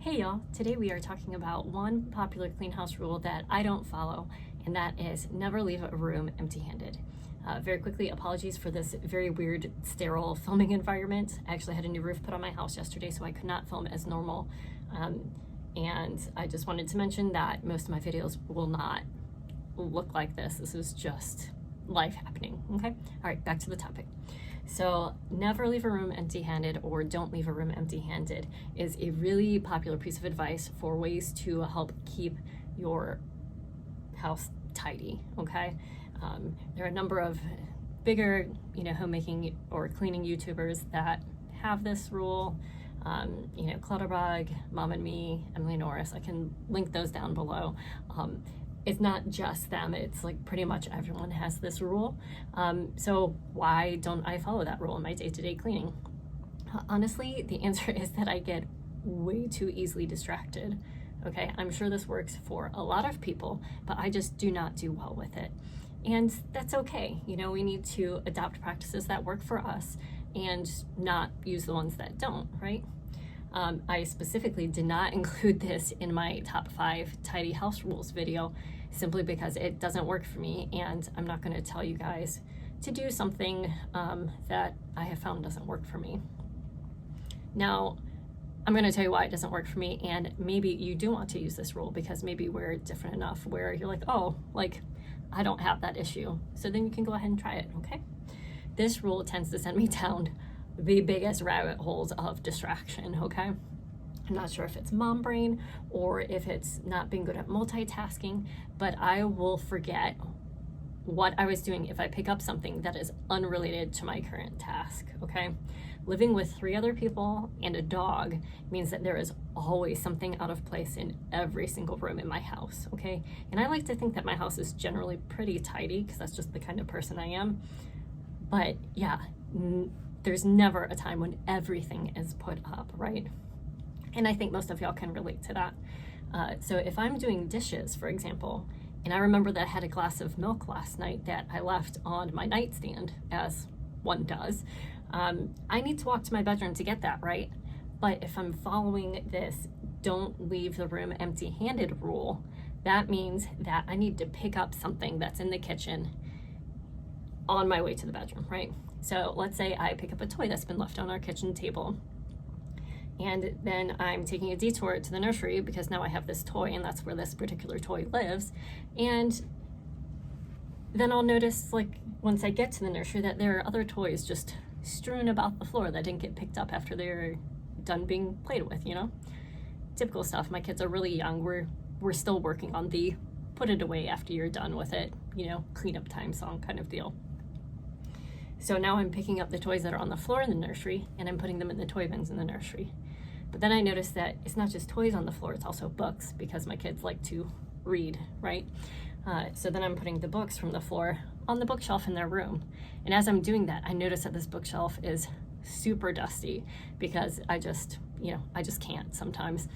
Hey y'all, today we are talking about one popular clean house rule that I don't follow, and that is never leave a room empty-handed. Very quickly, apologies for this very weird, sterile filming environment. I actually had a new roof put on my house yesterday, so I could not film as normal. And I just wanted to mention that most of my videos will not look like this. This is just life happening, okay? All right, back to the topic. So never leave a room empty-handed, or don't leave a room empty-handed, is a really popular piece of advice for ways to help keep your house tidy, okay? There are a number of bigger, homemaking or cleaning YouTubers that have this rule. Clutterbug, Mom and Me, Emily Norris. I can link those down below. It's not just them, it's like pretty much everyone has this rule. So why don't I follow that rule in my day-to-day cleaning? Honestly, the answer is that I get way too easily distracted. Okay, I'm sure this works for a lot of people, but I just do not do well with it. And that's okay. We need to adopt practices that work for us and not use the ones that don't, right? I specifically did not include this in my top 5 tidy house rules video simply because it doesn't work for me, and I'm not going to tell you guys to do something that I have found doesn't work for me. Now, I'm going to tell you why it doesn't work for me, and maybe you do want to use this rule because maybe we're different enough where you're like, oh, I don't have that issue. So then you can go ahead and try it, okay? This rule tends to send me down the biggest rabbit holes of distraction, okay? I'm not sure if it's mom brain or if it's not being good at multitasking, but I will forget what I was doing if I pick up something that is unrelated to my current task, okay? Living with 3 other people and a dog means that there is always something out of place in every single room in my house, okay? And I like to think that my house is generally pretty tidy because that's just the kind of person I am. But yeah, there's never a time when everything is put up, right? And I think most of y'all can relate to that. So if I'm doing dishes, for example, and I remember that I had a glass of milk last night that I left on my nightstand, as one does, I need to walk to my bedroom to get that, right? But if I'm following this don't leave the room empty-handed rule, that means that I need to pick up something that's in the kitchen on my way to the bedroom, right? So let's say I pick up a toy that's been left on our kitchen table, and then I'm taking a detour to the nursery because now I have this toy and that's where this particular toy lives. And then I'll notice, once I get to the nursery, that there are other toys just strewn about the floor that didn't get picked up after they're done being played with, Typical stuff. My kids are really young. We're still working on the put it away after you're done with it, cleanup time song kind of deal. So now I'm picking up the toys that are on the floor in the nursery and I'm putting them in the toy bins in the nursery. But then I noticed that it's not just toys on the floor, it's also books because my kids like to read, right? So then I'm putting the books from the floor on the bookshelf in their room. And as I'm doing that, I notice that this bookshelf is super dusty because I just can't sometimes.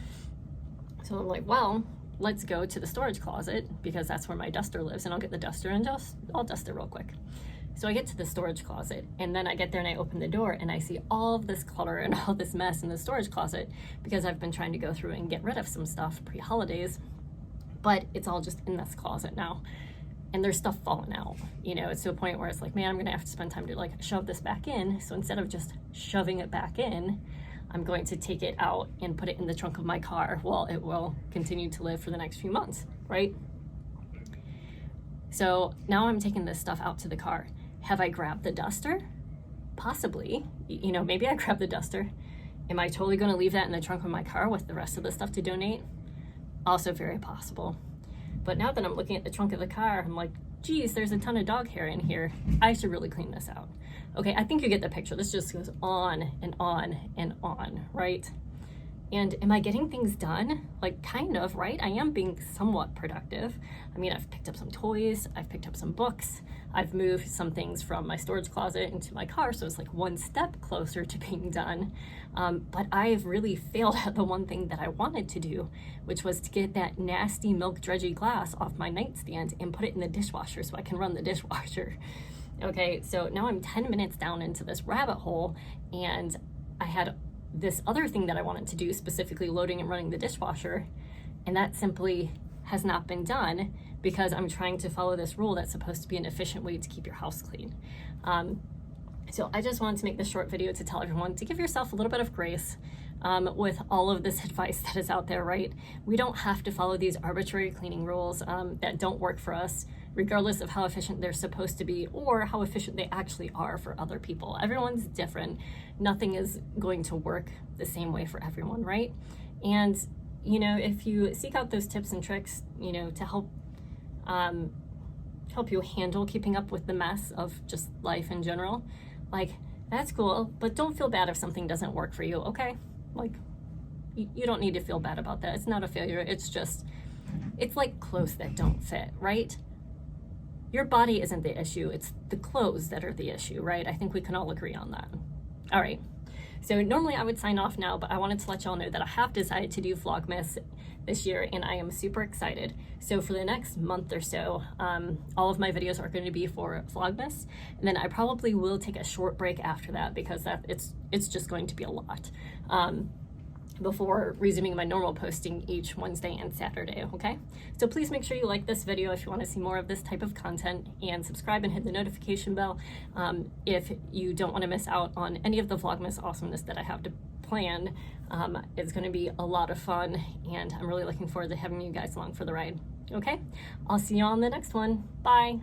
So I'm like, well, let's go to the storage closet because that's where my duster lives, and I'll get the duster and I'll dust it real quick. So I get to the storage closet, and then I get there and I open the door and I see all of this clutter and all this mess in the storage closet because I've been trying to go through and get rid of some stuff pre-holidays, but it's all just in this closet now. And there's stuff falling out. It's to a point where it's like, man, I'm gonna have to spend time to shove this back in. So instead of just shoving it back in, I'm going to take it out and put it in the trunk of my car while it will continue to live for the next few months, right? So now I'm taking this stuff out to the car. Have I grabbed the duster? Possibly. Maybe I grabbed the duster. Am I totally going to leave that in the trunk of my car with the rest of the stuff to donate? Also very possible. But now that I'm looking at the trunk of the car, I'm like, geez, there's a ton of dog hair in here. I should really clean this out. Okay, I think you get the picture. This just goes on and on and on, right? And am I getting things done? Kind of, right? I am being somewhat productive. I've picked up some toys, I've picked up some books, I've moved some things from my storage closet into my car, so it's one step closer to being done. But I've really failed at the one thing that I wanted to do, which was to get that nasty milk dredgy glass off my nightstand and put it in the dishwasher so I can run the dishwasher. Okay, so now I'm 10 minutes down into this rabbit hole, and I had this other thing that I wanted to do, specifically loading and running the dishwasher, and that simply has not been done because I'm trying to follow this rule that's supposed to be an efficient way to keep your house clean. So I just wanted to make this short video to tell everyone to give yourself a little bit of grace with all of this advice that is out there, right? We don't have to follow these arbitrary cleaning rules that don't work for us, regardless of how efficient they're supposed to be or how efficient they actually are for other people. Everyone's different. Nothing is going to work the same way for everyone, right? And, you know, if you seek out those tips and tricks, you know, to help you handle keeping up with the mess of just life in general, like, that's cool, but don't feel bad if something doesn't work for you, okay? Like, you don't need to feel bad about that. It's not a failure. It's just, it's like clothes that don't fit, right? Your body isn't the issue. It's the clothes that are the issue, right? I think we can all agree on that. All right. So normally I would sign off now, but I wanted to let y'all know that I have decided to do Vlogmas this year, and I am super excited. So for the next month or so, all of my videos are going to be for Vlogmas, and then I probably will take a short break after that because it's just going to be a lot before resuming my normal posting each Wednesday and Saturday, okay? So please make sure you like this video if you want to see more of this type of content, and subscribe and hit the notification bell if you don't want to miss out on any of the Vlogmas awesomeness that I have to plan. It's going to be a lot of fun, and I'm really looking forward to having you guys along for the ride, okay? I'll see you on the next one. Bye.